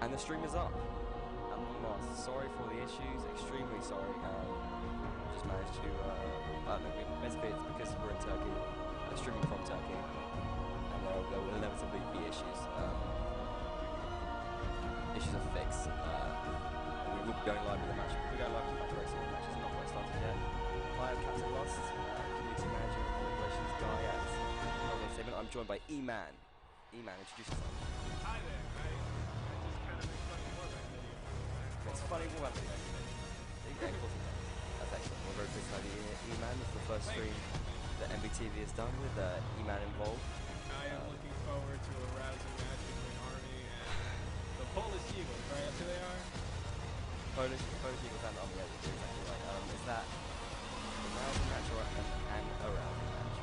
And the stream is up. At long last. Sorry for the issues. Extremely sorry. Just managed to. Basically, it's because we're in Turkey, streaming from Turkey, and there will inevitably be issues. Issues are fixed. We will be going live with the match. We're going live with the match very soon. The match is not quite started yet. I am Captain Lost, community manager of Operations Guy at Statement. I'm joined by E-Man. E-Man, introduce yourself. Hi there. I just kind of make funny Warband video. It's funny Warband video. Yeah, of course it does. That's excellent. We're very pleased to have you here, E-Man. It's the first stream that MBTV has done with E-Man involved. I am looking forward to a rousing match between Army and the Polish Eagles, right? That's who they are? Polish Eagles and Army, yeah, you're exactly right. Is that a rousing match or an arousing match?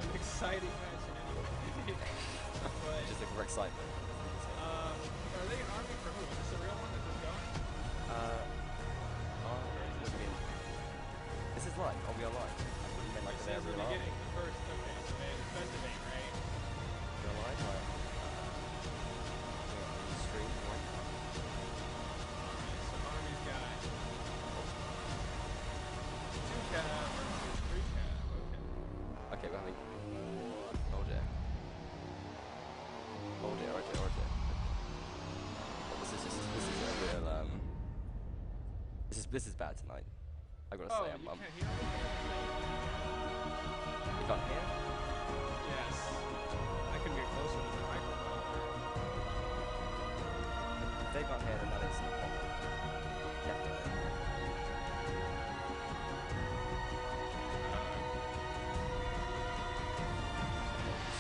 An exciting match in any way. Just looking for excitement. Are they an Army for who? Is this a real one that's just going? What do you mean? This is live. Are we alive? I thought you meant like It says they're in the real beginning, the first, okay, so they defend debate, right? You're alive? Stream, right? So Army's got 2 cab versus 3 cab, okay. Okay, but I mean, hold it. Hold it, hold it, hold it. This is a real, this is bad tonight. I gotta say, you can't hear me? You can't hear? Yes. I can get closer to the microphone. If they can't hear, then that is a problem. Definitely.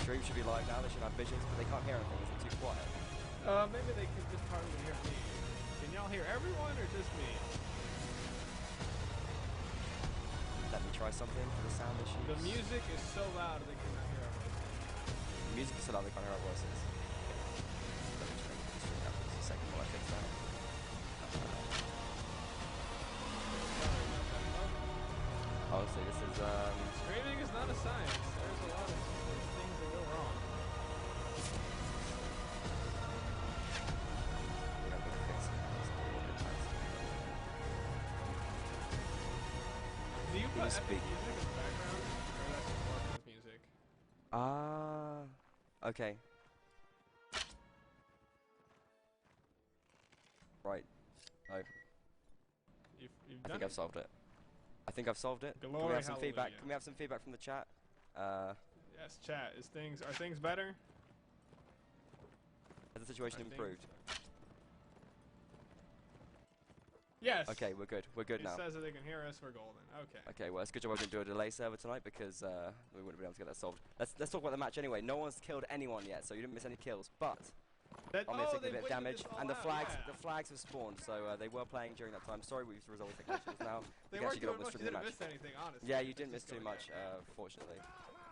Stream should be live now, they should have visions, but they can't hear anything, is it too quiet? Maybe they can just hardly hear me. Can y'all hear everyone or just me? Let me try something for the sound issues. The music is so loud they cannot hear our voices. The music is so loud they can't hear our voices. Let me try this stream out for just a second while I fix that. Honestly, this is Streaming is not a science. There's a lot of things that go wrong. I'm gonna fix it. Do you put epic music in the background? Or that's just Warban's music? Okay. Right. No. You've I think I've solved it. I think I've solved it. Glory, Can we have some hallelujah. feedback? Can we have some feedback from the chat? Yes, chat. Are things better? Has the situation improved? Yes. Okay, we're good. We're good now. It says that they can hear us. We're golden. Okay. Okay, well, it's a good job I didn't do a delay server tonight because we wouldn't have been able to get that solved. Let's talk about the match anyway. No one's killed anyone yet, so you didn't miss any kills. But I'm going to take a bit of damage, and the flags have spawned, so they were playing during that time. Sorry, we've resolved the technical issues now. They we weren't get on doing with much. the You didn't match. miss anything, honestly. Yeah, you didn't miss too much, fortunately.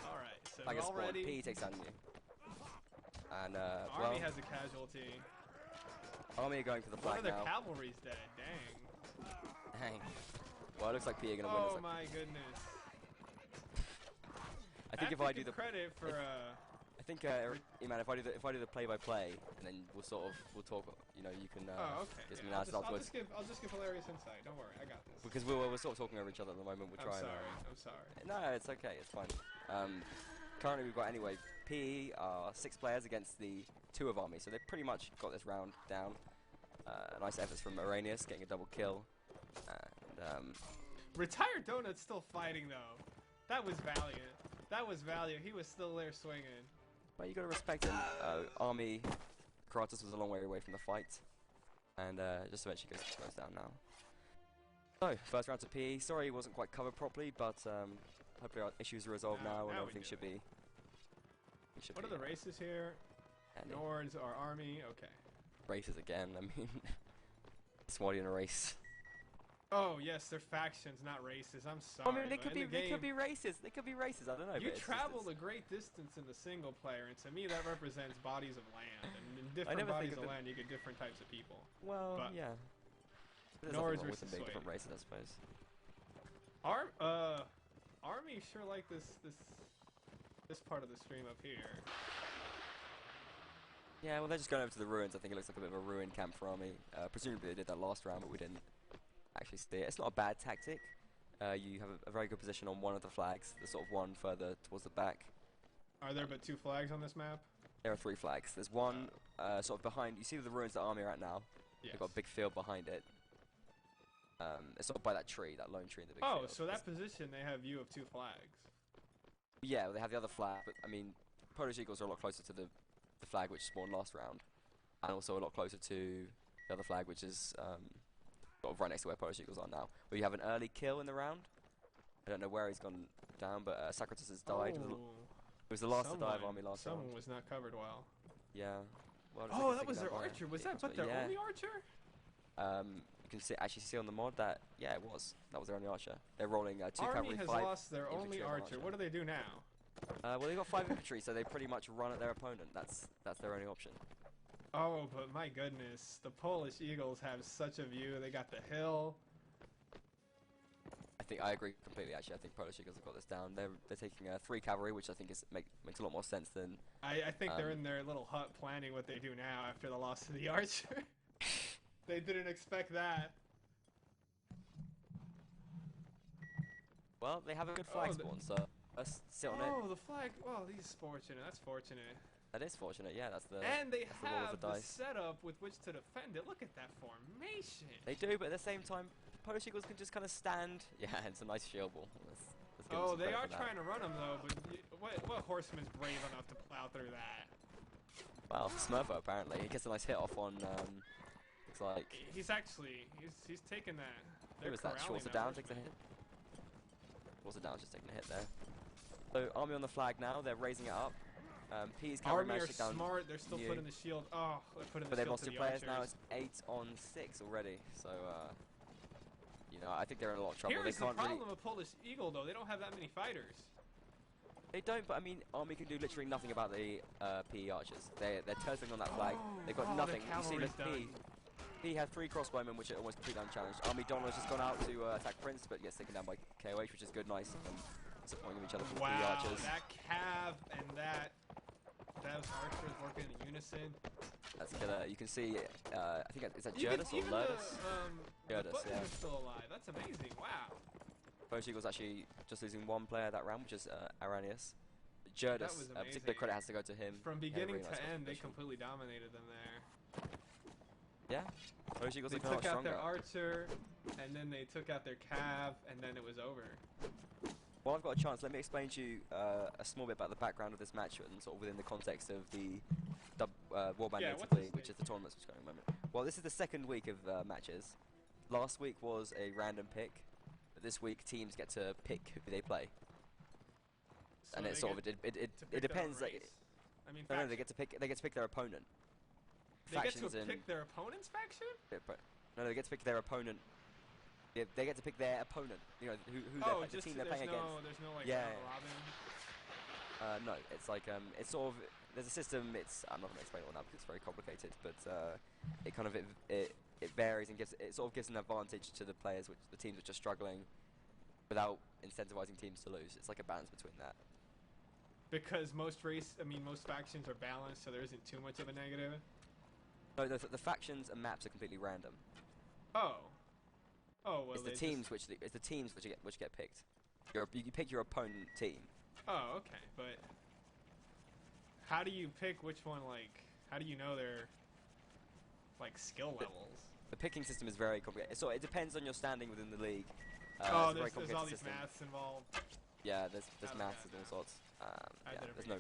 All right, so Flag has all spawned. ready. PE takes on you. And Army has a casualty. Army are going for the flag One of their now. cavalry's dead. Dang. Dang. Well, it looks like PE are going to win this. Oh my goodness. I think if I do the credit for I think, man, if I do the play-by-play, and then we'll talk. You know, you can. oh, okay. Get some Yeah, analysis I'll just give hilarious insight. Don't worry, I got this. because we're sort of talking over each other at the moment. We're trying. I'm sorry. No, it's okay. It's fine. Currently, we've got anyway. PE are 6 players against the 2 of Army, so they've pretty much got this round down. Nice efforts from Arrhenius, getting a double kill. And Retired Donut's still fighting though. That was valiant. That was valiant. He was still there swinging. but you got to respect him. Army Kratos was a long way away from the fight, and just eventually goes down now. So first round to PE. Sorry, it wasn't quite covered properly, but hopefully our issues are resolved now, and everything should be. What are the races here? Nords are Army. Okay. Races again. I mean, Swadian race. Oh yes, they're factions, not races. I'm sorry. I mean, they could be races. They could be races. I don't know. You traveled a great distance in the single player, and to me that represents bodies of land. And in different bodies of land, you get different types of people. Well, but yeah. Nords versus big different races, I suppose. Army sure like this part of the stream up here. Yeah, well, they're just going over to the ruins. I think it looks like a bit of a ruin camp for Army. Presumably they did that last round, but we didn't actually see it. It's not a bad tactic. You have a very good position on one of the flags, the sort of one further towards the back. Are there but 2 flags on this map? There are 3 flags. There's one sort of behind. You see the ruins that Army are at now? Yes. They've got a big field behind it. It's sort of by that tree, that lone tree in the big field. Oh, so that position they have view of 2 flags. Yeah, well, they have the other flag, but I mean, Polish Eagles are a lot closer to the flag which spawned last round, and also a lot closer to the other flag, which is sort of right next to where Polish Eagles are now. Where you have an early kill in the round. I don't know where he's gone down, but Socrates has died. Oh, it was the last to die of Army last round. Someone was not covered well. Yeah. Well, oh, that was their archer. Was that but their only archer? You can actually see on the mod that, yeah, it was. That was their only archer. They're rolling 2 cavalry, Army has lost their only archer. What do they do now? Well, they got 5 infantry, so they pretty much run at their opponent. That's their only option. Oh, but my goodness, the Polish Eagles have such a view. They got the hill. I agree completely. Actually, I think Polish Eagles have got this down. They're taking 3 cavalry, which I think makes a lot more sense than. I think they're in their little hut planning what they do now after the loss of the archer. They didn't expect that. Well, they have a good flag spawn, so let's sit on it. Oh, the flag. Well, he's fortunate. That's fortunate. That is fortunate. Yeah, that's the. And they have the setup with which to defend it. Look at that formation. They do, but at the same time, Polish Eagles can just kind of stand. Yeah, it's a nice shield ball. Let's oh, they are trying to run them though, but what horseman's brave enough to plow through that? Well, Smurfo apparently. He gets a nice hit off on. Looks like. He's actually he's taking that. Who was that? Schwarzer down takes a hit. Schwarzer down just taking a hit there. So Army on the flag now. They're raising it up. P's Army are smart. They're still putting the shield. Oh, they're putting the shield. But they've lost 2 players archers. now. It's 8 on 6 already. So you know, I think they're in a lot of trouble. Here's they can't the problem with Polish Eagle though. They don't have that many fighters. They don't, but I mean, Army can do literally nothing about the PE archers. They're turtling on that flag. They've got nothing. You see that P had 3 crossbowmen, which are almost completely unchallenged. Army Donald's just gone out to attack Prince, but gets taken down by KOH, which is good, nice. Disappointing of each other from the PE archers. That cav and those archers working in unison. That's killer. You can see, I think is that Jurdus or Lurdus? Jurdus, yeah. Are still alive. That's amazing. Wow. Polish Eagles actually just losing 1 player that round, which is Aranius. Jurdus, particular credit has to go to him. From beginning to end, they completely dominated them there. Yeah. Polish Eagles they took out their archer, and then they took out their cav, and then it was over. Well, I've got a chance. Let me explain to you a small bit about the background of this match and sort of within the context of the Warband Native League, which is the tournament which is going at the moment. Well, this is the 2nd week of matches. Last week was a random pick, but this week teams get to pick who they play. So and it sort of it depends. Like, I mean, no, they get to pick their opponent. They get to pick their opponent's faction? No, they get to pick their opponent. Yeah, they get to pick their opponent. You know who the team they're playing against. There's no like no, it's like it's sort of there's a system. I'm not going to explain it all now because it's very complicated. But it kind of it varies and sort of gives an advantage to the players, the teams which are struggling, without incentivizing teams to lose. It's like a balance between that. Because most factions are balanced, so there isn't too much of a negative. No, the factions and maps are completely random. Oh, well, it's the teams which get picked. You pick your opponent team. Oh, okay, but how do you pick which one? Like, how do you know their like skill levels? The picking system is very complicated. So it depends on your standing within the league. There's all these maths involved. Yeah, there's maths and all sorts. Yeah, there's no.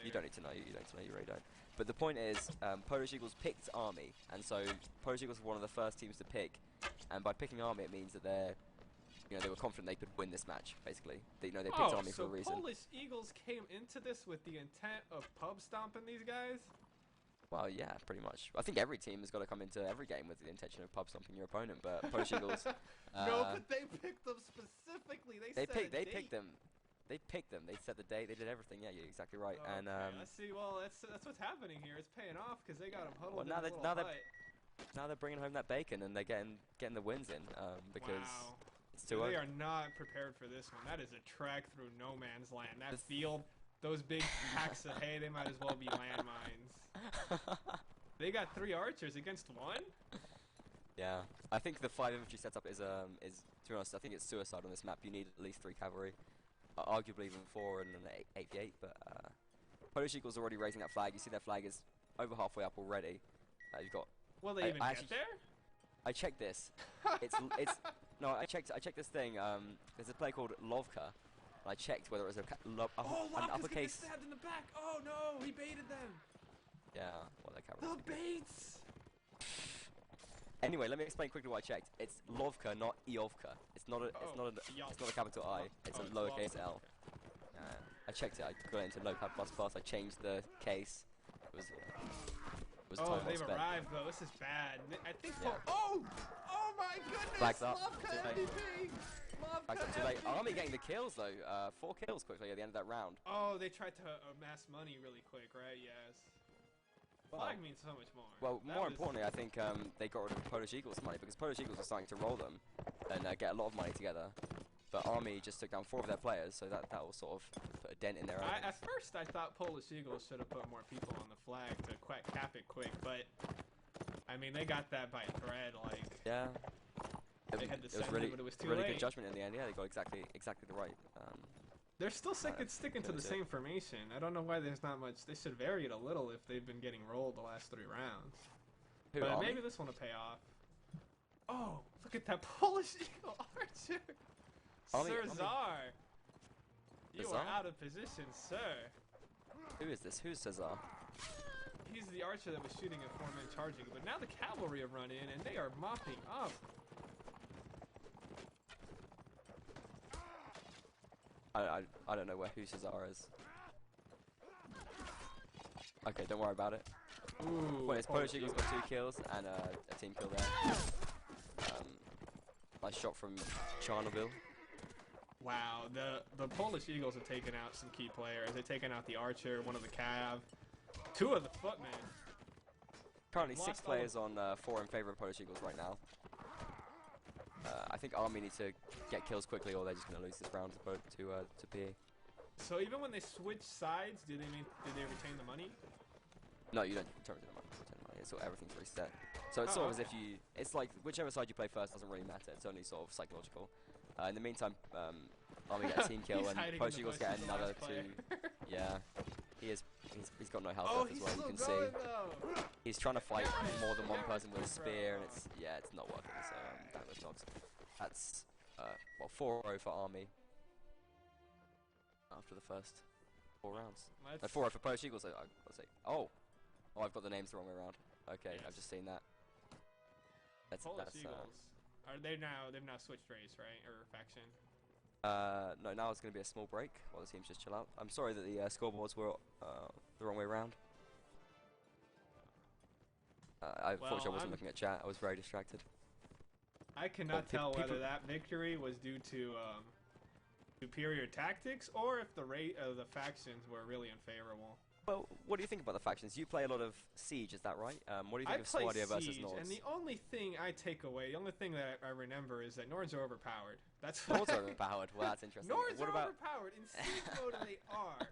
You don't need to know. You don't need to know. You really don't. But the point is, Polish Eagles picked Army, and so Polish Eagles were one of the first teams to pick. And by picking Army, it means that they were confident they could win this match. Basically, they picked Army for a reason. So Polish Eagles came into this with the intent of pub stomping these guys. Well, yeah, pretty much. I think every team has got to come into every game with the intention of pub stomping your opponent. But Polish Eagles. No, but they picked them specifically. They picked them. They picked them. They set the date. They did everything. Yeah, you're exactly right. Okay, and I see. Well, that's what's happening here. It's paying off because they got them huddled. Well, now they're bringing home that bacon and they're getting the wins in because it's too. They are not prepared for this one. That is a trek through no man's land. That field. those big packs of hay, they might as well be landmines. They got 3 archers against 1? Yeah, I think the 5 infantry setup is to be honest, I think it's suicide on this map. You need at least 3 cavalry, arguably even 4 and an 88. But Polish Eagles already raising that flag. You see their flag is over halfway up already. You've got. Will they even get there? I checked this. it's no, I checked this thing. There's a player called Lovka. And I checked whether it was an uppercase. Stabbed in the back. Oh no, he baited them. Yeah, well, that cavalry. The baits. Anyway, let me explain quickly what I checked. It's Lovka, not Iovka. It's not a capital I. It's a lowercase L. I checked it. I got it into Notepad++. I changed the case. It was time well they've spent. arrived though. This is bad. I think. Yeah. Oh my goodness! Flags up. Lovka MVP. Flags up too late. Army getting the kills though. 4 kills quickly at the end of that round. Oh, they tried to amass money really quick, right? Yes. Flag means so much more. Well, more importantly, I think they got rid of Polish Eagles' money because Polish Eagles are starting to roll them and get a lot of money together. But Army just took down 4 of their players, so that will sort of put a dent in their earnings. At first, I thought Polish Eagles should have put more people on the flag to cap it quick, but I mean they got that by a thread. Like yeah, they had to it was send really, it, but it was too really late. good judgment in the end. Yeah, they got exactly the right. They're still sticking to the same formation. I don't know why there's not much. They should vary it a little if they've been getting rolled the last 3 rounds. But maybe this one will pay off. Oh, look at that Polish Eagle archer! Sir Czar! You are out of position, sir. Who is this? Who's Cesar? He's the archer that was shooting at 4 men charging, but now the cavalry have run in and they are mopping up. I don't know who Cesar is. Okay, don't worry about it. Ooh, Well, Polish Eagles got 2 kills and a team kill there. Nice shot from Chernobyl. Wow, the Polish Eagles have taken out some key players. They've taken out the archer, one of the cav, 2 of the footmen. Currently 6 players on 4 in favor of Polish Eagles right now. I think Army need to get kills quickly, or they're just going to lose this round to PE. So even when they switch sides, did they retain the money? No, you don't return the money. It's sort of everything's reset. So it's sort of as if it's like whichever side you play first doesn't really matter. It's only sort of psychological. In the meantime, Army get a team kill and Polish Eagles get another 2. Yeah, he's got no health left as well. You can see he's trying to fight more than 1 person with a spear, and it's not working. So damn those dogs. That's 4-0 for Army after the first 4 rounds. 4-0 for Polish Eagles. I'll say. Oh, I've got the names the wrong way around. Okay, I've just seen that. Polish Eagles. Are they now? They've now switched race, right, or faction? No, now it's going to be a small break while the teams just chill out. I'm sorry that the scoreboards were the wrong way around. Unfortunately, I wasn't looking at chat. I was very distracted. I cannot tell whether that victory was due to superior tactics or if the the factions were really unfavorable. Well, what do you think about the factions? You play a lot of Siege, is that right? What do you think of Swadia versus Nords? And the only thing I take away, the only thing that I remember is that Nords are overpowered. That's Nords are overpowered. Well, that's interesting. Nords are overpowered. In Siege mode, they are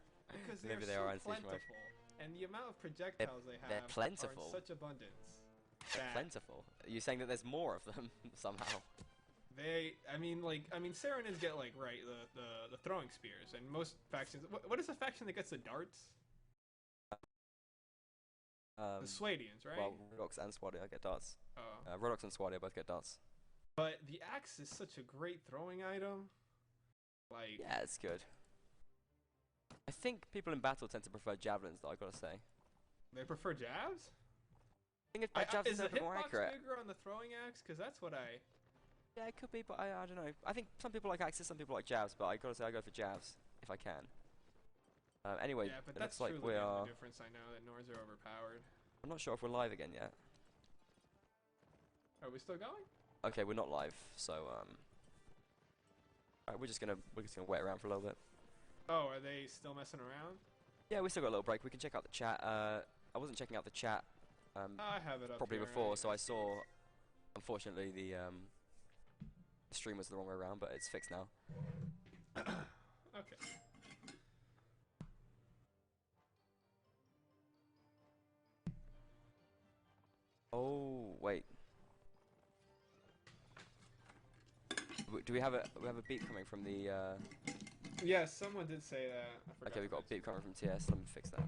because Maybe they are are in so Siege mode. plentiful, and the amount of projectiles they have they're plentiful. are in such abundance. Plentiful. You're saying that there's more of them somehow? I mean, Saranids get the throwing spears, and most factions. What is the faction that gets the darts? The Swadians, right? Well, Rodox and Swadia get darts. Oh. Rodox and Swadia both get darts. But the axe is such a great throwing item. Yeah, it's good. I think people in battle tend to prefer javelins, though. I gotta say. They prefer jabs. I think javelins is are the a bit more hitbox accurate. bigger on the throwing axe? Because that's what I. Yeah, it could be, but I don't know. I think some people like axes, some people like jabs, but I gotta say I go for jabs if I can. Anyway, yeah, but it that's looks like truly we are. the difference. I know that Nords are overpowered. I'm not sure if we're live again yet. Are we still going? Okay, we're not live, so alright, we're just gonna wait around for a little bit. Oh, are they still messing around? Yeah, we still got a little break. We can check out the chat. I wasn't checking out the chat I have it up properly here, before, so I saw. Unfortunately, the stream was the wrong way around, but it's fixed now. Okay. Oh, wait. Do we have a beep coming from the? Yes, someone did say that. I forgot Okay, we've got a beep coming from TS. Let me fix that.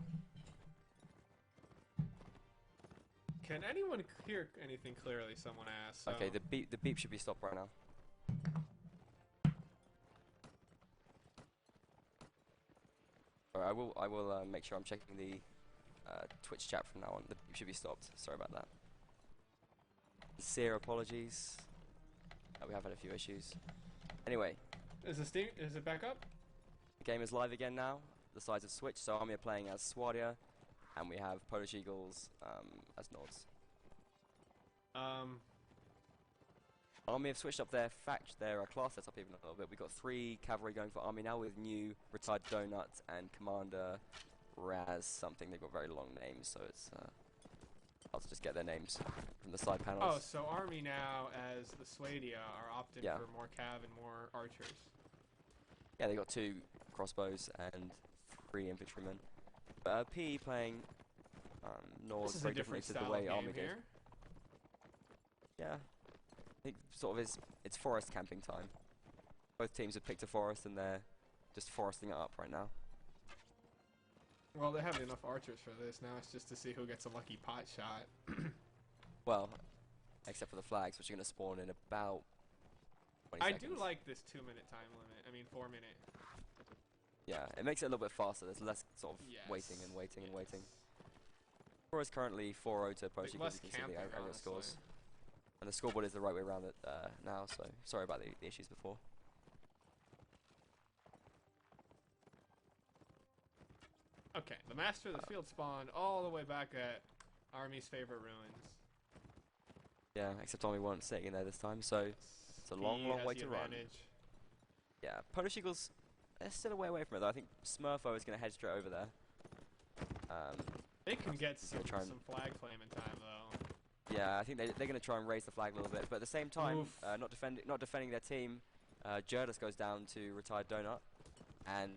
Can anyone hear anything clearly? Someone asked. So. Okay, the beep should be stopped right now. Alright, I will make sure I'm checking the Twitch chat from now on. The beep should be stopped. Sorry about that. Sincere apologies. We have had a few issues. Anyway. Is it back up? The game is live again now. The sides have switched, so Army are playing as Swadia, and we have Polish Eagles as Nords. Army have switched up their class setup even a little bit. We've got 3 cavalry going for Army now with new retired Donut and Commander Raz something. They've got very long names, so it's I'll just get their names from the side panels. Oh, so Army now, as the Swadia, are opting for more cav and more archers. Yeah, they got 2 crossbows and 3 infantrymen. PE playing Nords very differently to the way Army did. Yeah, I think sort of it's forest camping time. Both teams have picked a forest and they're just foresting it up right now. Well, they have enough archers for this. Now it's just to see who gets a lucky pot shot. Well, except for the flags, which are going to spawn in about 20 seconds. I do like this 2-minute time limit. I mean, 4-minute. Yeah, it makes it a little bit faster. There's less sort of waiting and waiting and waiting. Score is currently 4-0 to Polish Eagles. You can see the aggregate scores. And the scoreboard is the right way around it now, so sorry about the issues before. Okay, the master of the field spawned all the way back at Army's favorite ruins. Yeah, except Army weren't sitting in there this time, so it's a long way to run. Yeah, Polish Eagles, they're still a way away from it though. I think Smurfo is going to head straight over there. They can get some flag flame in time though. Yeah, I think they're going to try and raise the flag a little bit, but at the same time, not defending their team, Jurdis goes down to retired Donut. And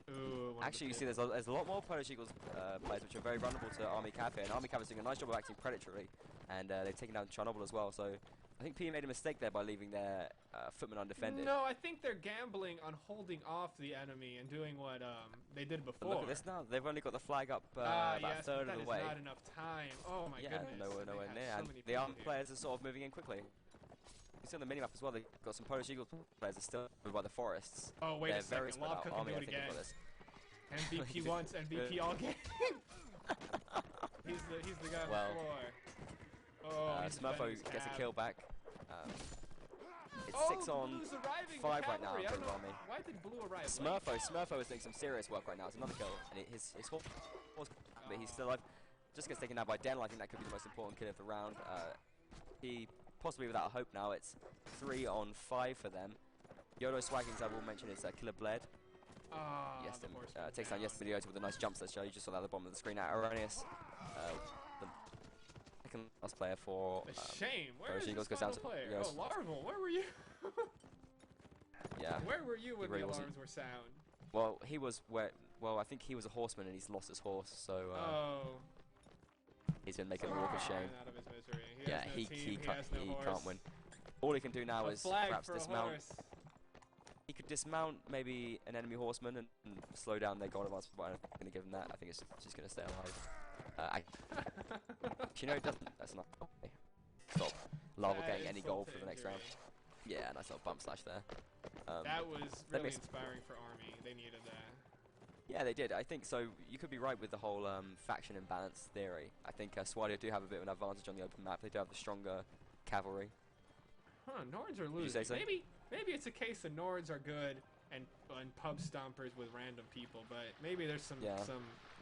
actually, you see there's a lot more Polish Eagles players which are very vulnerable to Army Cav here, and Army Cav is doing a nice job of acting predatorily, and they've taken down Chernobyl as well, so I think P made a mistake there by leaving their footmen undefended. No, I think they're gambling on holding off the enemy and doing what they did before. But look at this now, they've only got the flag up about a third of the way. Not enough time. Oh my goodness. Nowhere near, and the Army players are sort of moving in quickly. You see on the minimap as well, they've got some Polish Eagles players that are still by the forests. Oh, wait They're a second. very spread out. Army, do it I think, again. This. MVP once, MVP all game. he's the guy on the floor. Oh, Smurfo gets a kill back. It's 6 on 5 right now for Army. Why did Blue arrive? Smurfo is doing some serious work right now. It's another kill, and his horse, but he's still alive. Just gets taken out by Denel. I think that could be the most important kill of the round. He possibly without a hope now. It's 3 on 5 for them. Yodo Swaggings, I will mention, is Killer Bled. Yes, takes down Yes Video with a nice jump show. You just saw that at the bottom of the screen. Aronius, the second last player for shame. Where is Eagles this goes down to player? Oh, Larval, where were you? Yeah. Where were you when the alarms were sound? Well, he was I think he was a horseman and he's lost his horse, so he's been making a walk of shame. Out of his misery. He can't win. All he can do now is perhaps dismount. He could dismount maybe an enemy horseman and slow down their gold advance, but I'm not going to give him that. I think it's just going to stay alive. You know, it doesn't. That's not. Okay. Stop. Larval getting any gold for the next round. Yeah, nice little bump slash there. That was really inspiring for Army. They needed that. Yeah, they did. I think so. You could be right with the whole faction imbalance theory. I think Swadia do have a bit of an advantage on the open map. They do have the stronger cavalry. Huh, Nords are losing. Did you say so? Maybe it's a case that Nords are good and pub stompers with random people, but maybe there's some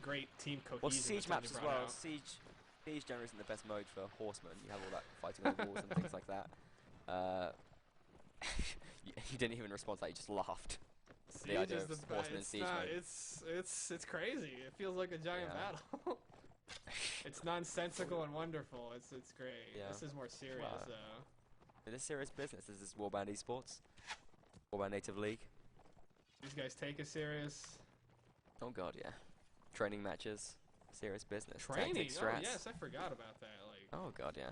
great team cohesion. Well, siege maps as well. Siege generally isn't the best mode for horsemen. You have all that fighting over walls and things like that. You didn't even respond to that. You just laughed. Siege is the best. It's crazy. It feels like a giant battle. It's nonsensical and wonderful. It's great. Yeah. This is more serious though. It is serious business. This is Warband Esports, Warband Native League. These guys take us serious. Oh god, yeah. Training matches, serious business. Training? Oh yes, I forgot about that. Like. Oh god, yeah.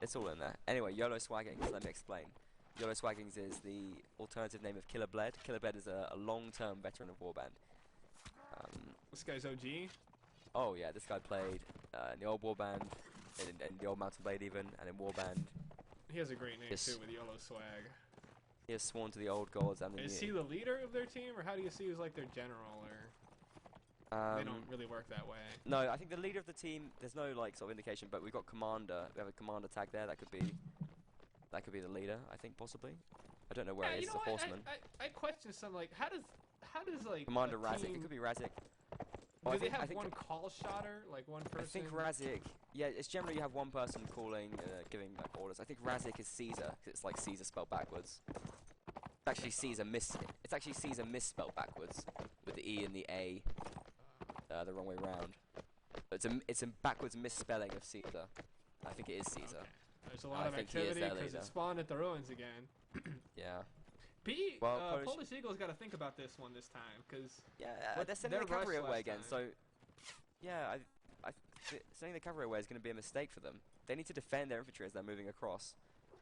It's all in there. Anyway, YOLO Swaggings, let me explain. YOLO Swaggings is the alternative name of Killer Bled. Killer Bled is a long-term veteran of Warband. This guy's OG? Oh yeah, this guy played in the old Warband, in the old Mountain Blade even, and in Warband. He has a great name too with YOLO Swag. He has sworn to the old gods and the new. Is he the leader of their team, or how do you see he's like their general, or they don't really work that way? No, I think the leader of the team, there's no like sort of indication, but we've got commander. We have a commander tag there. That could be the leader, I think, possibly. I don't know where he is. It's a horseman. I question some, like, how does like Commander Razik? It could be Razik. Well, do they have one call shotter, like one person? I think Razik. Yeah, it's generally you have one person calling, giving like orders. I think Razik is Caesar, 'cause it's like Caesar spelled backwards. It's actually Caesar misspelled backwards with the E and the A the wrong way round. But it's a backwards misspelling of Caesar. I think it is Caesar. Okay. There's a lot of activity because it spawned at the ruins again. Yeah. Polish Eagle's got to think about this one this time, because they're sending the cavalry away again. So yeah, sending the cavalry away is going to be a mistake for them. They need to defend their infantry as they're moving across,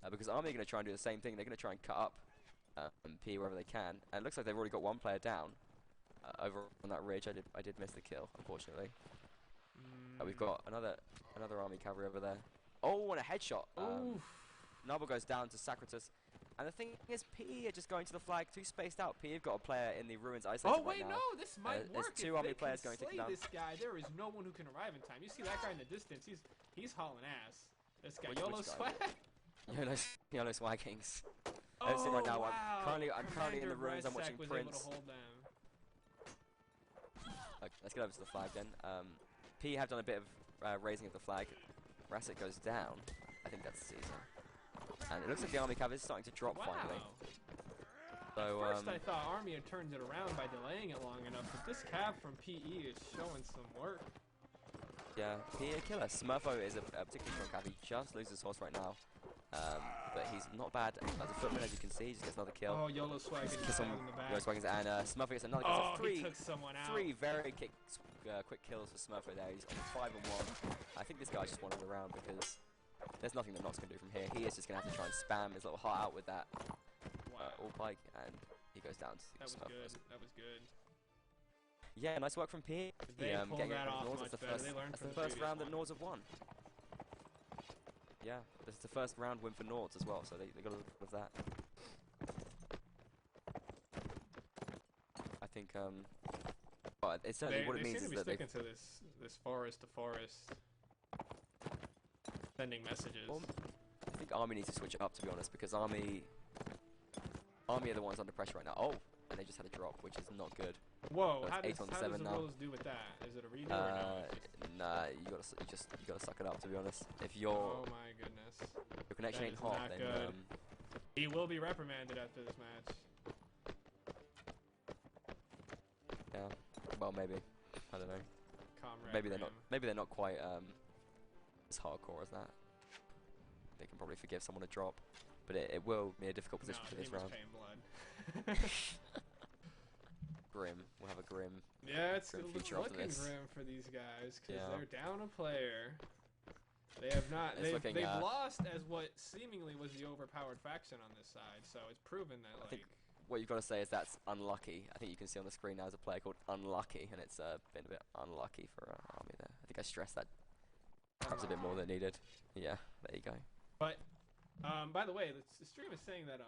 because Army are going to try and do the same thing. They're going to try and cut up and P wherever they can. And it looks like they've already got one player down over on that ridge. I did miss the kill, unfortunately. We've got another Army cavalry over there. Oh, and a headshot. Noble goes down to Socrates. And the thing is, PE are just going to the flag, too spaced out. PE have got a player in the ruins isolated right now. No, this might work. There's two Army players going to take down. This guy, there is no one who can arrive in time. You see that guy in the distance, he's hauling ass. This guy, YOLO Swag. YOLO Swaggings. Oh, right now, wow. I'm currently in the ruins. I'm watching Prince. Okay, let's get over to the flag then. PE have done a bit of raising of the flag. Rassic goes down. I think that's Caesar. And it looks like the Army cav is starting to drop finally. So, at first I thought Army had turned it around by delaying it long enough, but this cav from PE is showing some work. Yeah, PE a killer. Smurfo is a particularly strong cav. He just loses his horse right now. But he's not bad as a footman, as you can see. He just gets another kill. Oh, YOLO Swaggins in the back. YOLO Swaggins, and Smurfo gets another kill. Oh, he took someone out. Three very quick kills for Smurfo there. He's on 5 and 1. I think this guy's just wandering around because there's nothing that Nox can do from here. He is just going to have to try and spam his little heart out with that all pike, and he goes down to That was good. That was good. Yeah, nice work from P. They pulled that off much better. They learned from the first round that one. Nords have won. Yeah, this is the first round win for Nords as well, so they got a little bit of that. I think, but it's certainly what it means is that they seem to be sticking to this forest to forest, sending messages. Well, I think Army needs to switch it up, to be honest, because Army are the ones under pressure right now. Oh, and they just had a drop, which is not good. Whoa, so how does the now. rules do with that? Is it a redo or no? Nah, you gotta suck it up, to be honest. If your oh my goodness, your connection ain't hot, then good. He will be reprimanded after this match. Yeah, well maybe, I don't know. Comrade Maybe they're not quite as hardcore as that. They can probably forgive someone a drop, but it will be a difficult position for this round. Blood. Grim. We'll have a grim. Yeah, it's grim looking grim for these guys because they're down a player. They have not. They've lost as what seemingly was the overpowered faction on this side. So it's proven that I think what you've got to say is that's unlucky. I think you can see on the screen now there's a player called Unlucky, and it's been a bit unlucky for Army there. I think I stressed that perhaps a bit more than needed. Yeah, there you go. But by the way, the stream is saying that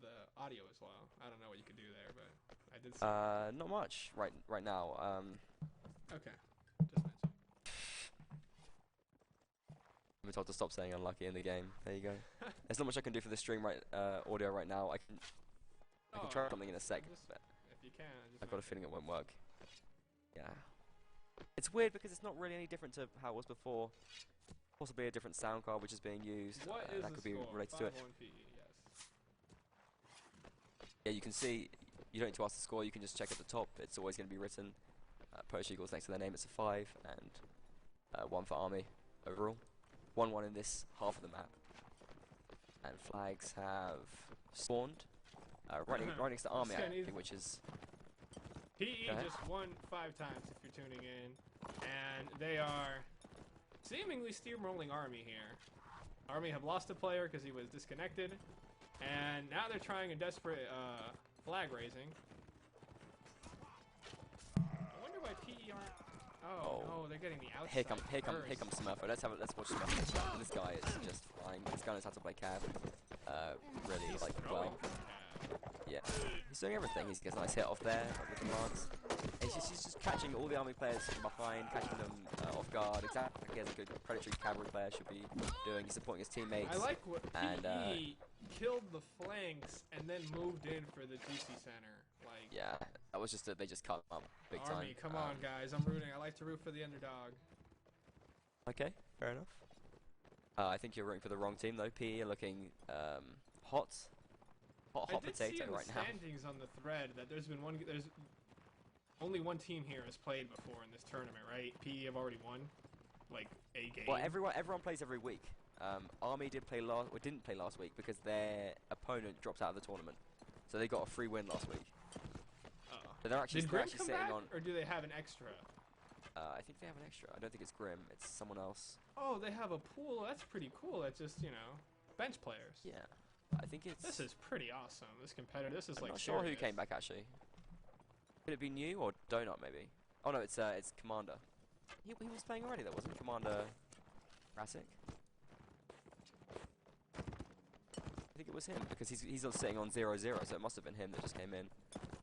the audio is low. I don't know what you could do there, but I did see not much right now. Okay. Just mention. I'm told to stop saying unlucky in the game. There you go. There's not much I can do for the stream audio right now. I can try something in a sec, but if you can, I've got a feeling it won't work. Yeah. It's weird because it's not really any different to how it was before. Possibly a different sound card which is being used. What is that could be score? related to it. 5-1 PE, yes. Yeah, you can see. You don't need to ask the score. You can just check at the top. It's always going to be written. Polish Eagles next to their name. It's a 5 and 1 for Army overall. 1-1 in this half of the map. And flags have spawned right next to Army, I think, which is. PE just won 5 times if you're tuning in, and they are seemingly steamrolling Army here. Army have lost a player because he was disconnected, and now they're trying a desperate flag raising. I wonder why PE aren't. Oh no, they're getting the outside. Here comes Smurfo. Let's watch Smurfo. This guy is just flying. This guy knows how to play cav. Really He's like well. Yeah, he's doing everything. He gets a nice hit off there with the lance. He's just catching all the army players from behind, catching them off guard. Exactly as a good predatory cavalry player should be doing. He's supporting his teammates. I like what PE killed the flanks and then moved in for the GC center. Like, yeah, that was just they just cut him up big time. Army, come on, guys! I'm rooting. I like to root for the underdog. Okay, fair enough. I think you're rooting for the wrong team though. PE are looking hot potato right now. I did see in the standings on the thread that there's only one team here has played before in this tournament, right? PE have already won, like, a game. Well, everyone plays every week. Army didn't play last week because their opponent dropped out of the tournament, so they got a free win last week. So they're actually, sitting on. Or do they have an extra? I think they have an extra. I don't think it's Grim. It's someone else. Oh, they have a pool. That's pretty cool. That's just, you know, bench players. Yeah. I think it's. This is pretty awesome. This competitor. This is I'm like. Not sure who came back actually. Could it be New or Donut maybe? Oh no, it's Commander. He was playing already though, wasn't he? Commander Rasic? I think it was him because he's sitting on 0-0, so it must have been him that just came in.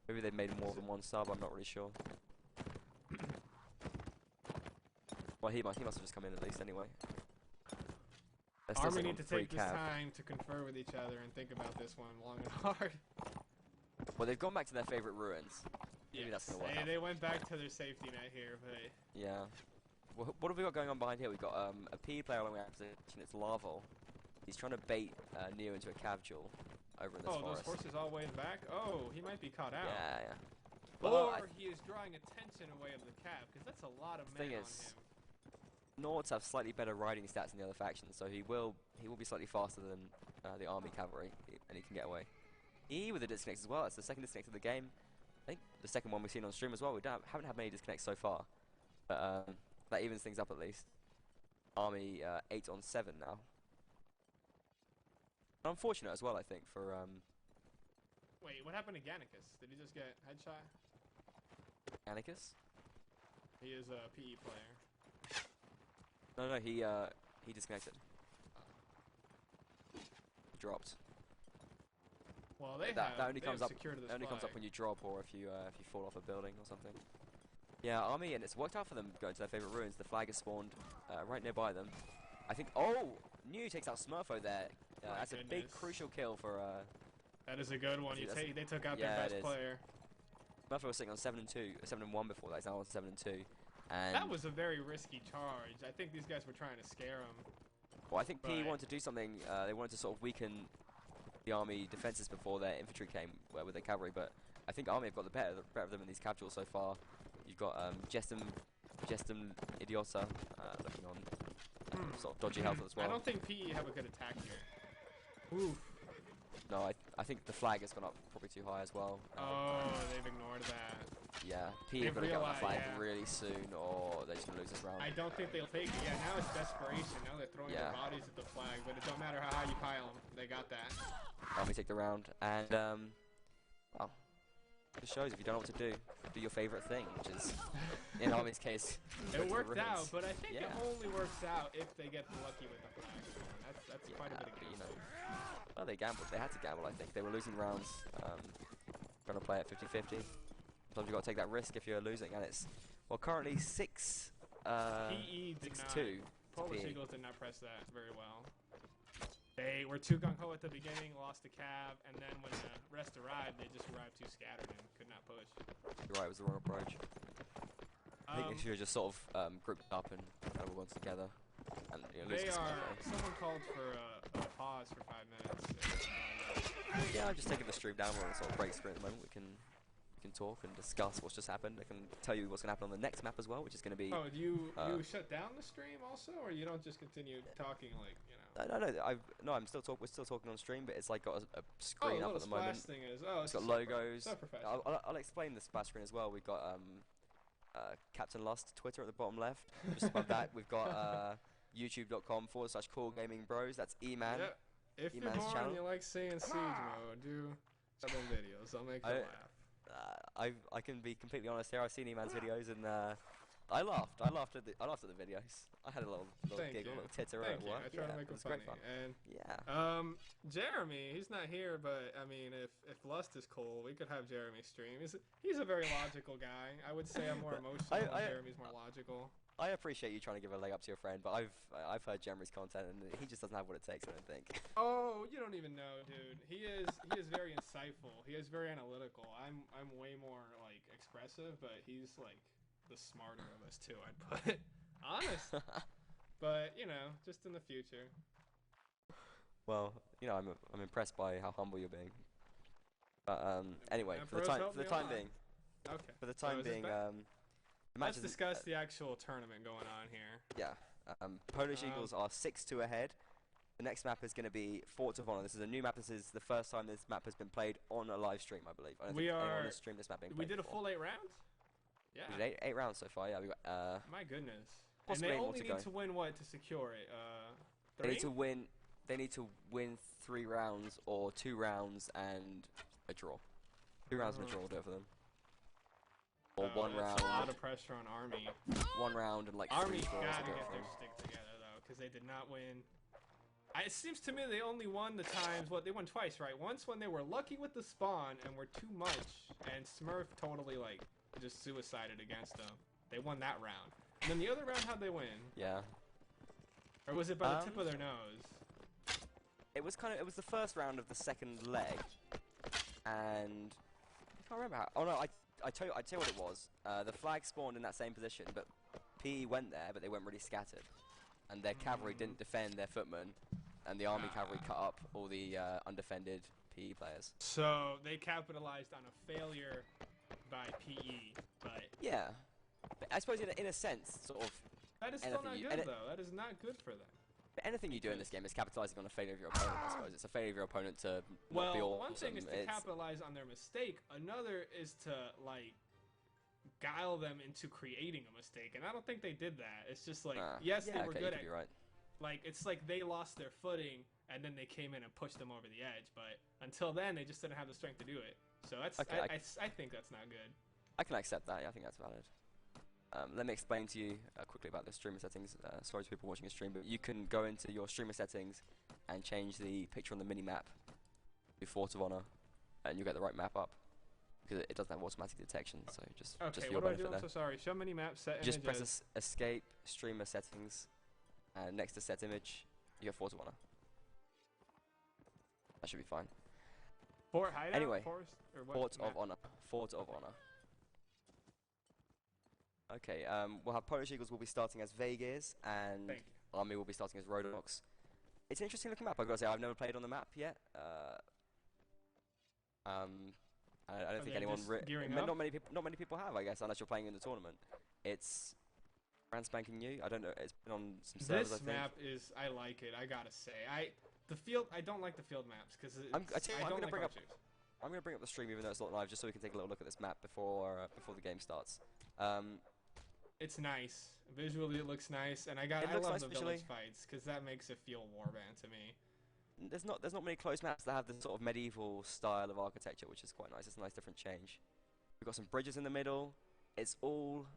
Maybe they made more than one sub. I'm not really sure. Well, he must have just come in at least anyway. Army need to take this time to confer with each other and think about this one long and hard. Well, they've gone back to their favorite ruins. Maybe that's gonna work. They went back to their safety net here, but. Yeah. What have we got going on behind here? We've got a PE player along the opposition. It's Larval. He's trying to bait Neo into a cav duel over in this forest. Oh, those horses all the way in the back? Oh, he might be caught out. Yeah, yeah. Well, or he is drawing attention away of the cav, because that's a lot of men on him. Nords have slightly better riding stats than the other factions, so he will be slightly faster than the army cavalry, and he can get away. E with a disconnect as well. That's the second disconnect of the game. I think the second one we've seen on stream as well. We haven't had many disconnects so far, but that evens things up at least. Army 8 on 7 now. Unfortunate as well, I think, for Wait, what happened to Gannicus? Did he just get headshot? Gannicus? He is a PE player. No, he disconnected. He dropped. Well, that only comes up when you drop or if you fall off a building or something. Yeah, Army, and it's worked out for them going to their favorite ruins. The flag is spawned right nearby them. I think. Oh, New takes out Smurfo there. That's a big crucial kill for. That is a good one. They took out their best player. Smurfo was sitting on 7-1 before that. He's now on 7-2. And that was a very risky charge. I think these guys were trying to scare him. Well, I think PE wanted to do something. They wanted to sort of weaken the army defenses before their infantry came with their cavalry, but I think Army have got the better of them in these capitals so far. You've got Jestem Idiota looking on sort of dodgy health as well. I don't think PE have a good attack here. Oof. No, I think the flag has gone up probably too high as well. Oh, they've ignored that. Yeah, PE are going to get on the flag really soon, or they're just going to lose this round. I don't think they'll take it. Yeah, now it's desperation. Now they're throwing their bodies at the flag, but it don't matter how high you pile them. They got that. Army take the round, and well, it shows if you don't know what to do your favorite thing, which is, in Army's case, it worked out, but I think it only works out if they get lucky with the flag. That's quite a bit of gamble. You know, well, they gambled. They had to gamble, I think. They were losing rounds, trying to play at 50-50. Sometimes you've got to take that risk if you're losing, and it's, well, currently 6-2. Polish Eagles did not press that very well. They were too gung-ho at the beginning, lost the cav, and then when the rest arrived, they just arrived too scattered and could not push. You're right, it was the wrong approach. I think if you were just sort of grouped up and all gone together. And, you know, someone called for a pause for 5 minutes. Yeah, I'm just taking the stream down. We're on a sort of break screen at the moment. We can talk and discuss what's just happened. I can tell you what's going to happen on the next map as well, which is going to be... Oh, do you shut down the stream also, or you don't just continue talking like, you know? No, we're still talking on stream, but it's like got a screen up at the moment. Thing is, it's got logos. So professional. I'll explain the splash screen as well. We've got Captain Lust Twitter at the bottom left. Just above that, we've got youtube.com/coolgamingbros. That's E-Man. Yeah. If you're bored and you like seeing Siege mode, do some videos. They'll make you laugh. I can be completely honest here. I've seen E-Man's videos and I laughed. I laughed at the videos. I had a little giggle, a little titter at work. I try to make it funny. Great fun. And yeah. Jeremy, he's not here, but I mean, if Lust is cool, we could have Jeremy stream. He's a very logical guy. I would say I'm more emotional, and Jeremy's more logical. I appreciate you trying to give a leg up to your friend, but I've heard Jeremy's content and he just doesn't have what it takes. I don't think. Oh, you don't even know, dude. He is very insightful. He is very analytical. I'm way more like expressive, but he's like the smarter of us two. I'd put honest, but you know, just in the future. Well, you know, I'm impressed by how humble you're being. But anyway, for the time being. Okay. For the time being, let's discuss the actual tournament going on here. Yeah. Polish Eagles are 6-2 ahead. The next map is going to be Fort of Honor. This is a new map. This is the first time this map has been played on a live stream, I believe. I don't think anyone has streamed this map being played did a before. full 8 rounds? Yeah. We did 8 rounds so far, yeah. We got, my goodness. And possibly they more only to need go. to win what to secure it? 3? They need to win 3 rounds or 2 rounds and a draw. 2 rounds and a draw will do it for them. Or 1 round. A lot of pressure on Army. 1 round and like 3 Army draws. gotta get their stick together though, because they did not win. It seems to me they only won the times. They won twice, right? Once when they were lucky with the spawn and were too much, and Smurf totally like just suicided against them. They won that round. And then the other round, how'd they win? Yeah. Or was it by the tip of their nose? It was the first round of the second leg, and I can't remember how. Oh no, I tell you what it was. The flag spawned in that same position, but PE went there, but they weren't really scattered, and their cavalry didn't defend their footmen, and the Army cavalry cut up all the undefended PE players. So they capitalized on a failure by PE, but yeah, but I suppose in a sense, sort of. That is still not good though. That is not good for them. But anything you do in this game is capitalizing on a failure of your opponent, I suppose. It's a failure of your opponent to not be awesome. One thing is to capitalize on their mistake. Another is to, like, guile them into creating a mistake. And I don't think they did that. It's just like, yes, they were good at... Right. Like, it's like they lost their footing, and then they came in and pushed them over the edge. But until then, they just didn't have the strength to do it. So that's I think that's not good. I can accept that. Yeah, I think that's valid. Let me explain to you quickly about the streamer settings. Sorry to people watching a stream, but you can go into your streamer settings and change the picture on the mini-map to Fort of Honor, and you get the right map up, because it doesn't have automatic detection, so just for your what do I benefit do? I'm so sorry. Show mini-map, set image. Just press escape, streamer settings, and next to set image, you get Fort of Honor. That should be fine. Fort hideout? Anyway, Fort of Honor. Fort of Honor. Okay, we'll have Polish Eagles will be starting as Vegas, and Army will be starting as Rodox. It's an interesting looking map, I've got to say. I've never played on the map yet. I don't think anyone... Not many people have, I guess, unless you're playing in the tournament. It's brand spanking new. I don't know. It's been on some servers, I think. This map is... I like it, I gotta say. I don't like the field maps, because I'm going to bring up the stream, even though it's not live, just so we can take a little look at this map before the game starts. It's nice. Visually, it looks nice, and I love the village fights because that makes it feel warband to me. There's not many close maps that have this sort of medieval style of architecture, which is quite nice. It's a nice different change. We've got some bridges in the middle. It's all.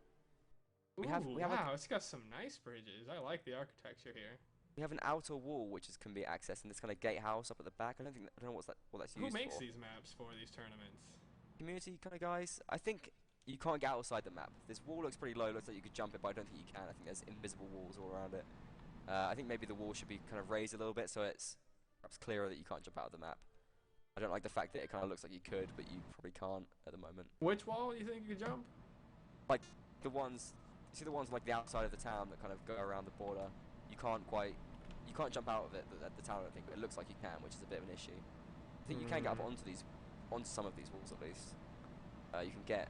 Wow, it's got some nice bridges. I like the architecture here. We have an outer wall which can be accessed in this kind of gatehouse up at the back. I don't know what that's used for. Who makes these maps for these tournaments? Community kind of guys. I think. You can't get outside the map. This wall looks pretty low. Looks like you could jump it, but I don't think you can. I think there's invisible walls all around it. I think maybe the wall should be kind of raised a little bit so it's perhaps clearer that you can't jump out of the map. I don't like the fact that it kind of looks like you could, but you probably can't at the moment. Which wall do you think you could jump? Like the ones, you see the ones like the outside of the town that kind of go around the border. You can't jump out of it at the town. I don't think, but it looks like you can, which is a bit of an issue. I think you can get up onto some of these walls at least. You can get.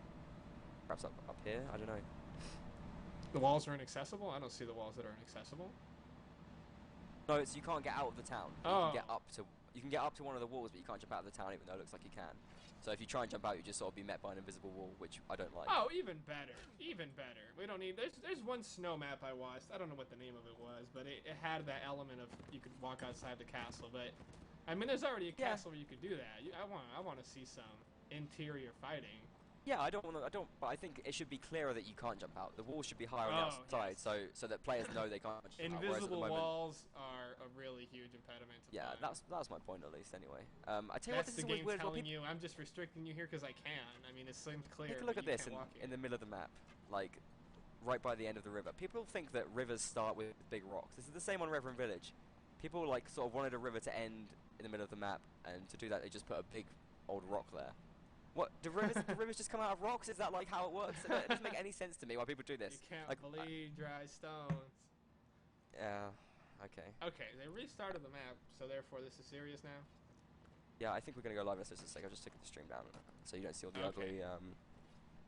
Perhaps up here? I don't know. The walls are inaccessible? I don't see the walls that are inaccessible. No, you can't get out of the town. Oh. You can get up to one of the walls, but you can't jump out of the town even though it looks like you can. So if you try and jump out, you just sort of be met by an invisible wall, which I don't like. Oh, even better. Even better. We don't need... There's one snow map I watched. I don't know what the name of it was, but it had that element of you could walk outside the castle. But, I mean, there's already a castle where you could do that. I want to see some interior fighting. Yeah, but I think it should be clearer that you can't jump out. The walls should be higher on the outside, so that players know they can't jump out. Invisible walls are a really huge impediment to yeah, playing. that's my point at least. Anyway, I tell you what, this the is game weird. telling you, I'm just restricting you here because I can. I mean, it seems clear. Take a look at this in the middle of the map, like right by the end of the river. People think that rivers start with big rocks. This is the same on River and Village. People like sort of wanted a river to end in the middle of the map, and to do that, they just put a big old rock there. What, do rivers just come out of rocks? Is that like how it works? It doesn't make any sense to me why people do this. You can't like, bleed dry stones. Yeah, okay. Okay, they restarted the map, so therefore this is serious now? Yeah, I think we're going to go live in just a sec. I'll just take the stream down so you don't see all the ugly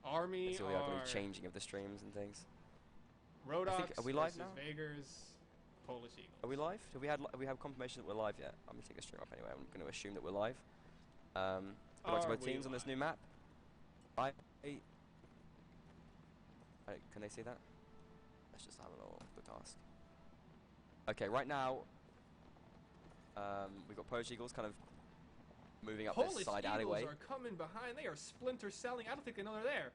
Army all the ugly changing of the streams and things. Rodox are we live now? Vagers, Polish Eagles. Are we live? Do we have confirmation that we're live yet? I'm going to take a stream up anyway. I'm going to assume that we're live. Go back to both teams on this new map. Can they see that? Let's just have a little quick ask. Okay, right now, we've got Polish Eagles kind of moving up this side alleyway. Polish Eagles are coming behind. They are splinter selling. I don't think they know they're there.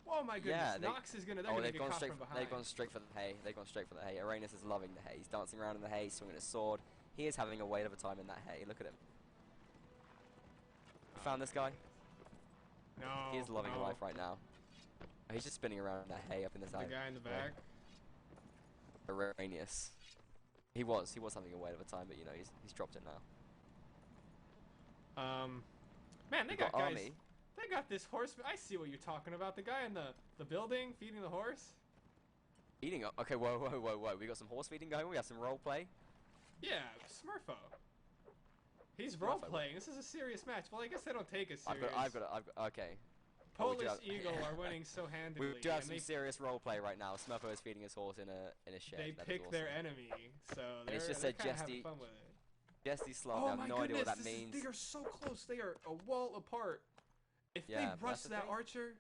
Oh my goodness! Yeah, Nox is gonna. They're gonna get caught from behind. They've gone straight for the hay. They've gone straight for the hay. Aranus is loving the hay. He's dancing around in the hay, swinging his sword. He is having a whale of a time in that hay. Look at him. Found this guy? No. He is loving life right now. He's just spinning around in that hay up in the side. The guy in the back. Arrhenius. He was having a whale of a time, but you know he's dropped it now. Man, they got guys. Army. They got this horse. I see what you're talking about. The guy in the building feeding the horse. Eating? Okay, whoa. We got some horse feeding going. We got some role play. Yeah, Smurfo. He's role playing. This is a serious match. Well, I guess they don't take us serious. Okay. Polish Eagle are winning so handily. We do have some serious role play right now. Smurfo is feeding his horse in a shed. They pick their enemy, so they're just said having fun with it. Jesse Slum. I have no idea what that means. They are so close. They are a wall apart. If they rush that archer,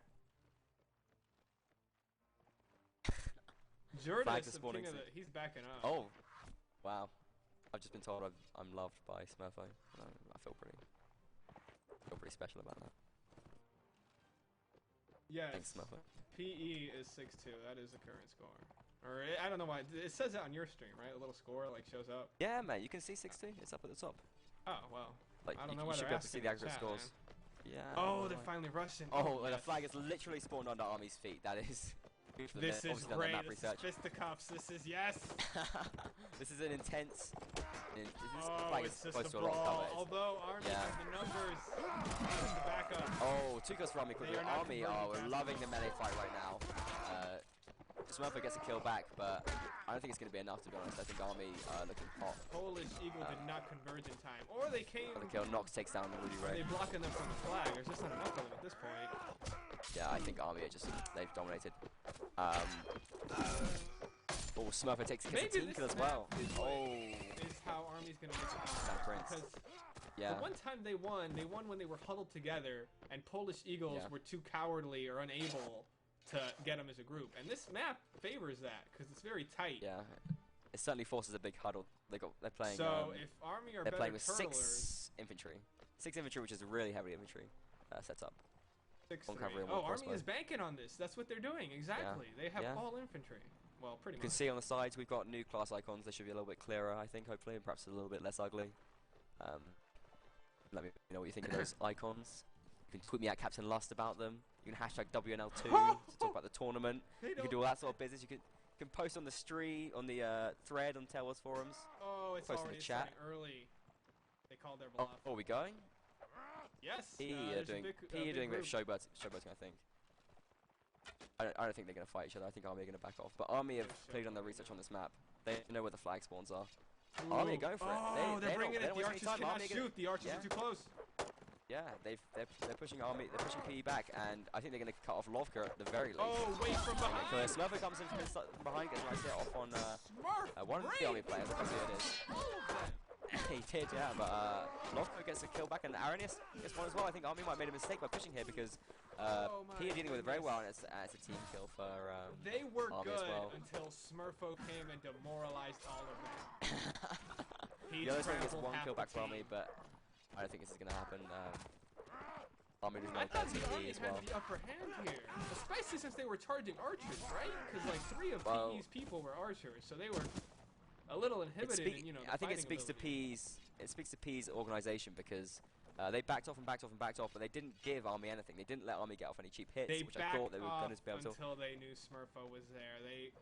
Jordan, he's backing up. Oh, wow. I've just been told I'm loved by Smurfo. I feel pretty special about that. Yes. Thanks, Smurfo. PE is 6-2. That is the current score. Or I don't know why. It says that on your stream, right? A little score like shows up. Yeah, man. You can see 6-2. It's up at the top. Oh well. Like I don't know you why should be able to see the aggregate scores. Man. Yeah. Oh, they're finally rushing. Oh, the flag is literally spawned under Army's feet. That is. This is great. This is fisticuffs. This is yes. This is an intense. It's just a brawl. Although Army has the numbers. The backup. Oh, took us for Army quickly. Army are loving the melee fight right now. Smurfo gets a kill back, but I don't think it's going to be enough, to be honest. I think Army are looking hot. Polish Eagle did not converge in time. Or they came... The kill. Nox takes down the Rudy Ray. Are they blocking them from the flag? There's just not enough of them at this point. Yeah, I think Army are just... They've dominated. Oh, Smurfo gets a team kill as well. Is how Army's going to make it Prince. The one time they won when they were huddled together, and Polish Eagles were too cowardly or unable to get them as a group. And this map favors that, because it's very tight. Yeah, it certainly forces a big huddle. They're playing. So if Army are they're playing with turtlers, 6 infantry. 6 infantry, which is a really heavy infantry setup. 6-3. Army is banking on this. That's what they're doing. Exactly. Yeah. They have all infantry. Well, pretty much. You can see on the sides we've got new class icons. They should be a little bit clearer, I think, hopefully, and perhaps a little bit less ugly. Let me know what you think of those icons. You can tweet me at Captain Lust about them. You can hashtag WNL2 to talk about the tournament. You can do all that sort of business. You can post on the street, on the thread on Tailwars forums. Oh, it's post already in the chat. Early. They called their bluff. Oh, are we going? Yes. Doing a bit of showboating, I think. I don't think they're going to fight each other. I think Army are going to back off. But Army have clearly done their research on this map. They know where the flag spawns are. Ooh. Army are going for it. Oh, they're bringing it. The archers cannot shoot. The archers are too close. Yeah, they're pushing Army. They're pushing PE back, and I think they're going to cut off Lovka at the very least. Oh, wait from behind. Smurfo comes in from behind, gets a nice hit off on one of the Army players. I can see it is. he did, yeah, but Lofko gets a kill back, and Arrhenius gets one as well. I think Army might have made a mistake by pushing here because P are dealing with it very well, and it's a team kill for They were Army good as well. until Smurfo came and demoralized all of them. The other thing gets one kill back for Army, but I don't think this is going to happen. Army does I not thought get the to Army E as well. had the upper hand here, especially since they were charging archers, right? Because like 3 of PE's people were archers, so they were a little inhibited in, you know, the I think it fighting speaks to ability. P's organization because they backed off and backed off and backed off, but they didn't give Army anything. They didn't let Army get off any cheap hits, They which I thought they were going to be able to. until they knew Smurfo was there.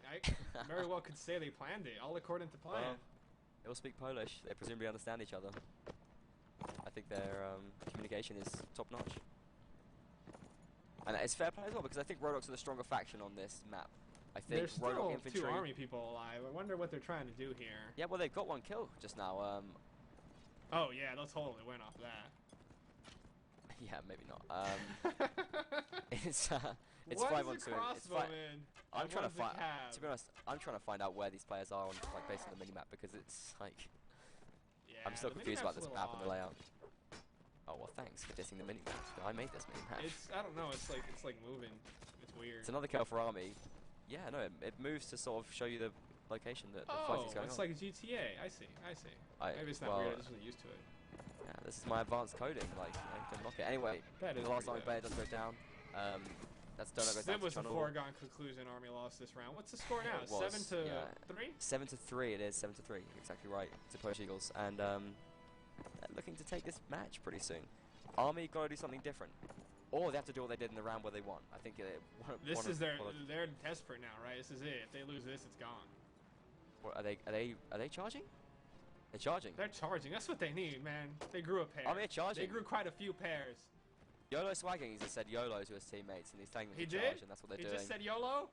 I very well could say they planned it, all according to plan. Well, they all speak Polish. They presumably understand each other. I think their communication is top notch. And it's fair play as well because I think Rodok's are the stronger faction on this map. I think There's still Rodok infantry. 2 Army people alive. I wonder what they're trying to do here. Yeah, well they've got 1 kill just now. Oh yeah, they'll totally win off that. Yeah, maybe not. It's 5 on 2. I'm trying to find. To be honest, I'm trying to find out where these players are on, like, based on the minimap because it's like Yeah, I'm still confused about this map and the odd. layout. Oh well, thanks for dissing the minimap. I made this minimap. I don't know. It's like moving. It's weird. It's another kill for Army. Yeah, no, it moves to sort of show you the location that the fighting's going on. It's like GTA. I see. Maybe it's not well, weird. I just wasn't used to it. Yeah, this is my advanced coding. Like, you know, don't knock it. Anyway, That is the last Army pretty player does go down. That's Dono goes down. That was a Channel. foregone conclusion. Army lost this round. What's the score now? It was, 7 to 3. 7 to 3. It is 7 to 3. Exactly right. To Polish Eagles, and they're looking to take this match pretty soon. Army got to do something different, or they have to do what they did in the round where they won. I think This is they're desperate now, right? This is it. If they lose this, it's gone. What, are they charging? They're charging. They're charging. That's what they need, man. They grew a pair. Army are charging. They grew quite a few pairs. YOLO swagging. He just said YOLO to his teammates, and he's telling them He to did? charge, and that's what they're He doing. just said YOLO?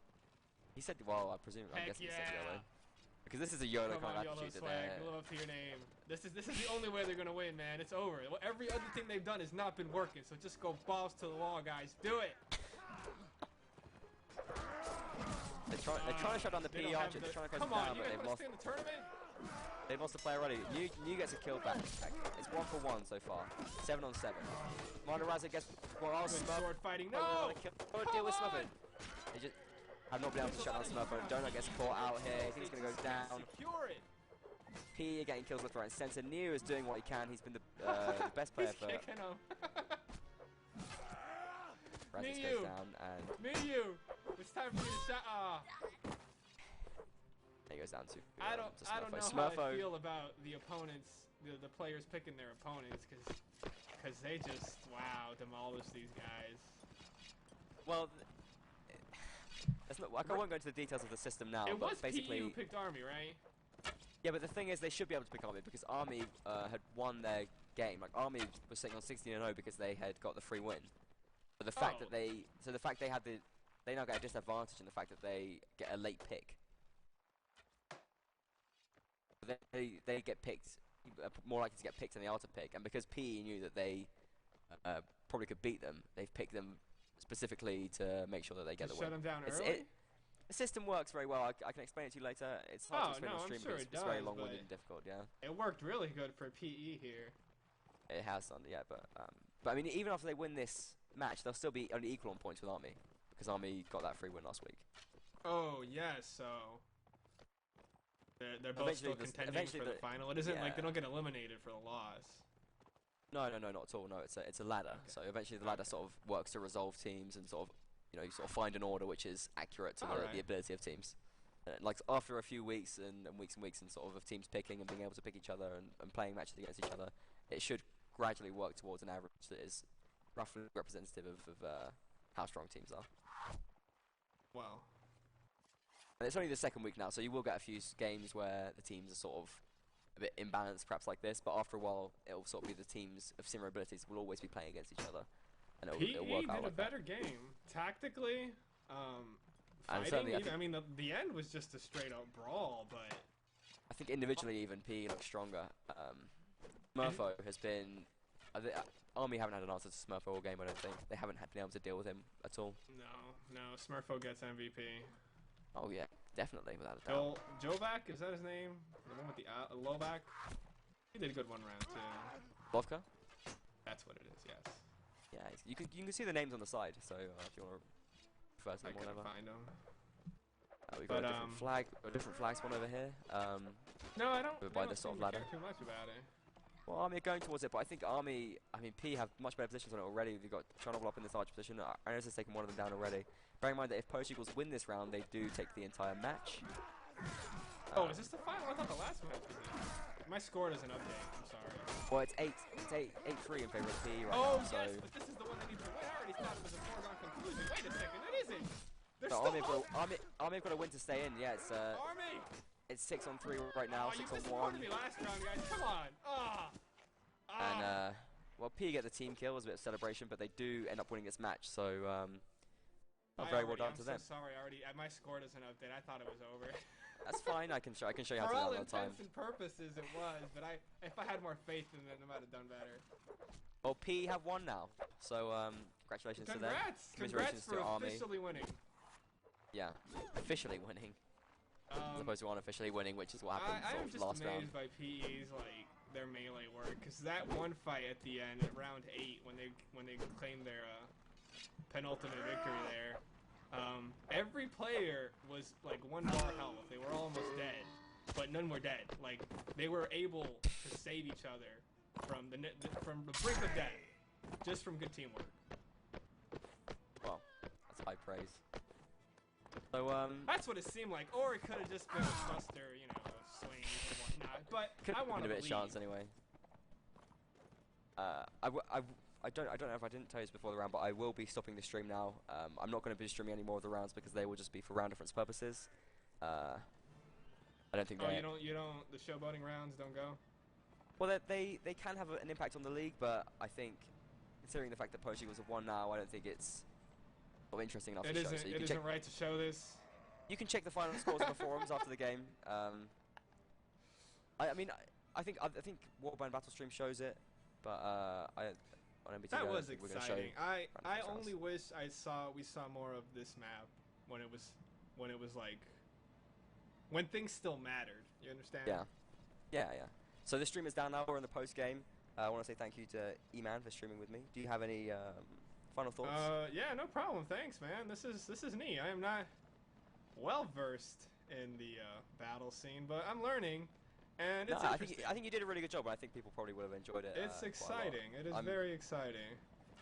He said, well, I presume. I'm Heck guessing he said yeah. YOLO. Because this is a YOLO Come kind on, of YOLO attitude that swag. they're. Live up to your name. This is the only way they're gonna win, man. It's over. Well, every other thing they've done has not been working. So just go balls to the wall, guys. Do it. They're trying to shut down the PE archer. They're trying to close Come it on, down, you but guys they've want lost. to stay in the tournament? They've lost the play already. New gets a kill back. It's 1 for 1 so far. 7 on 7. Monterazza gets Good sword fighting. No! Deal with Smurfing. They just have not been able to shut down Smurfing. Donut gets caught out here. He thinks he's going to go down. Secure it. P are getting kills left, right, and centre. Neo is doing what he can. He's been the best player He's for. kicking him. Razis Me goes you. down, and Me and you. It's time for you to shut. he goes down to. I don't know Smurfo. how I feel about the opponents, the players picking their opponents, because they just demolish these guys. Well, that's not, I won't go into the details of the system now. It but was basically, PE who picked Army, right? yeah, but the thing is, they should be able to pick Army because Army had won their game. Like Army was sitting on 16-0 because they had got the free win. But the fact that they now get a disadvantage in the fact that they get a late pick. They get picked, more likely to get picked in the outer pick, and because PE knew that they probably could beat them, they've picked them specifically to make sure that they get the win. Shut them down early. The system works very well. I can explain it to you later. It's hard to explain on stream because it's very long-winded and difficult. Yeah. It worked really good for PE here. It has done, yeah, but I mean, even after they win this match, they'll still be only equal on points with Army because Army got that free win last week. Oh yes, so they're both still contending for the final. It isn't like they don't get eliminated for the loss. No, not at all. No, it's a ladder. Okay. So eventually the ladder sort of works to resolve teams and sort of, you know, you sort of find an order which is accurate to the ability of teams. Like after a few weeks and weeks and sort of teams picking and being able to pick each other and playing matches against each other, it should gradually work towards an average that is roughly representative of how strong teams are. Wow. And it's only the second week now, so you will get a few games where the teams are sort of a bit imbalanced, perhaps like this. But after a while, it'll sort of be the teams of similar abilities will always be playing against each other, and it'll work out. PE did a better game tactically. Fighting, I mean, the end was just a straight up brawl, but I think individually even PE looks stronger. Smurfo has been. Army haven't had an answer to Smurfo all game. I don't think they haven't been able to deal with him at all. No, Smurfo gets MVP. Oh yeah, definitely without a doubt. Jovac, is that his name? The one with the low back? He did a good one round too. Vodka? That's what it is. Yes. Yeah, you can see the names on the side. So if you want to refer to them, I couldn't whatever. find them. We've got a different flag spawn over here. No, I don't. By this sort of ladder. Care too much about it. Well, Army are going towards it, but I think Army, P have much better positions on it already. They've got Chernobyl up in this archer position. Iris has taken one of them down already. Bearing in mind that if Post Eagles win this round, they do take the entire match. Oh, is this the final? I thought the last match was it. My score doesn't update. I'm sorry. Well, it's 8-3 in favor of P right now. Yes, but this is the one that needs to win. I already thought it was a foregone conclusion. Wait a second, that isn't. There's so still Army have got to win to stay in. Yeah, it's Army. It's 6-on-3 right now. 6-on-1. You missed me last round, guys. Come on. And well, P get the team kill as a bit of celebration, but they do end up winning this match. So very well done to them. I'm so sorry. My score doesn't update. I thought it was over. That's fine. I can show you how to do that For all another time. intents and purposes, it was. But if I had more faith in it, I might have done better. Well, P have won now. So congratulations to them. Congrats for officially winning. Yeah, officially winning. As opposed to unofficially winning, which is what happened I am just last round. amazed by PE's their melee work, because that one fight at the end, at round 8, when they claimed their penultimate victory there, every player was like 1 bar health. They were almost dead, but none were dead. Like they were able to save each other from the brink of death, just from good teamwork. Well, that's high praise. So that's what it seemed like, or it could have just been a buster, swings and whatnot. But I want to believe. A bit of chance anyway. I don't know if I didn't tell you this before the round, but I will be stopping the stream now. I'm not going to be streaming any more of the rounds because they will just be for round difference purposes. I don't think. Oh, you don't. The showboating rounds don't go. Well, they can have an impact on the league, but I think considering the fact that Post Eagles have won now, I don't think it's interesting enough to show. So it isn't right to show this. You can check the final scores on the forums after the game. I think Warband Battle Stream shows it, but on MBT that was exciting. I only wish we saw more of this map when it was like when things still mattered. You understand? Yeah. So the stream is down now. We're in the post game. I want to say thank you to E-Man for streaming with me. Do you have any final thoughts? Yeah, no problem. Thanks, man. This is neat. I am not well versed in the battle scene, but I'm learning, and it's interesting. I think you did a really good job. And I think people probably would have enjoyed it. It's exciting. It is very exciting.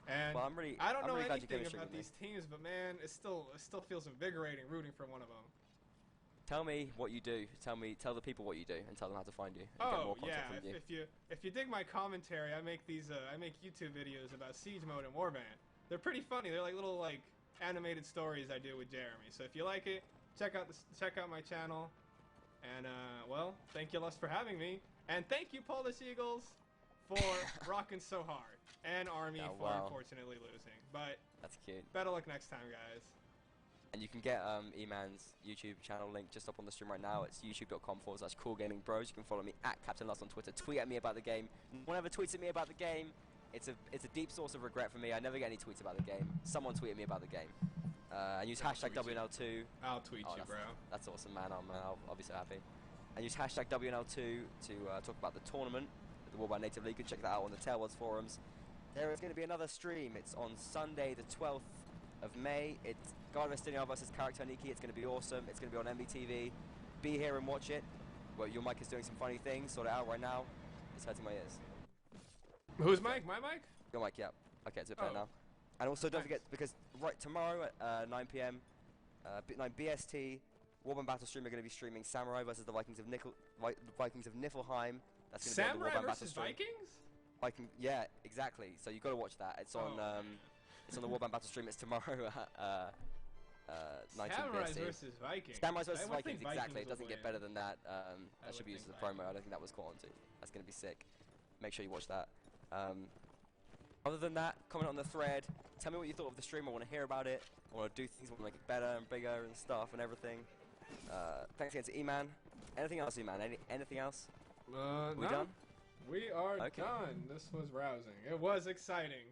And well, I don't know anything about these teams, but man, it still feels invigorating rooting for one of them. Tell me what you do. Tell the people what you do, and tell them how to find you. And get more content from you. If you dig my commentary, I make YouTube videos about Siege Mode and Warband. They're pretty funny. They're like little animated stories I do with Jeremy. So if you like it, check out my channel. And well, thank you, Lust, for having me, and thank you, Polish Eagles, for rocking so hard, and Army for unfortunately losing. But that's cute. Better luck next time, guys. And you can get E-Man's YouTube channel link just up on the stream right now. It's youtube.com/CoolGamingBros. You can follow me at Captain Lust on Twitter. Tweet at me about the game. No one ever tweets at me about the game. It's a deep source of regret for me. I never get any tweets about the game. Someone tweeted me about the game. And use hashtag WNL2. I'll tweet you, bro. That's awesome, man. I'll be so happy. And use hashtag WNL2 to talk about the tournament, the Warband Native League. You can check that out on the Tailwords forums. There is going to be another stream. It's on Sunday, the 12th of May. It's Guard Vestinian versus Character Niki. It's going to be awesome. It's going to be on MBTV. Be here and watch it. Well, your mic is doing some funny things. Sort it out right now. It's hurting my ears. Whose mic? My mic? Your mic, yeah. Okay, it's a bit better now. And also don't forget, because tomorrow at 9 PM, 9 BST, Warband Battle Stream are going to be streaming Samurai versus the Vikings of Niflheim. That's going to be on the Warband Battle Stream. Vikings? Yeah, exactly. So you've got to watch that. It's on it's on the Warband Battle Stream. It's tomorrow at 19 Samurai BST. versus Vikings. Samurai versus Vikings, exactly. It doesn't win. get better than that. That should be used as a promo. I don't think that was caught onto. That's going to be sick. Make sure you watch that. Other than that, comment on the thread. Tell me what you thought of the stream. I want to hear about it. I want to do things. I want to make it better and bigger and stuff and everything. Thanks again to E-Man. Anything else, E-Man? Anything else? We done? We are done. This was rousing. It was exciting.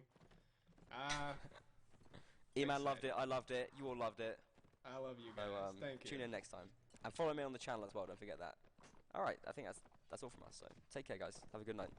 E-Man loved it. I loved it. You all loved it. I love you guys. So, Thank you. Tune in next time. And follow me on the channel as well. Don't forget that. All right. I think that's that's all from us. So take care, guys. Have a good night.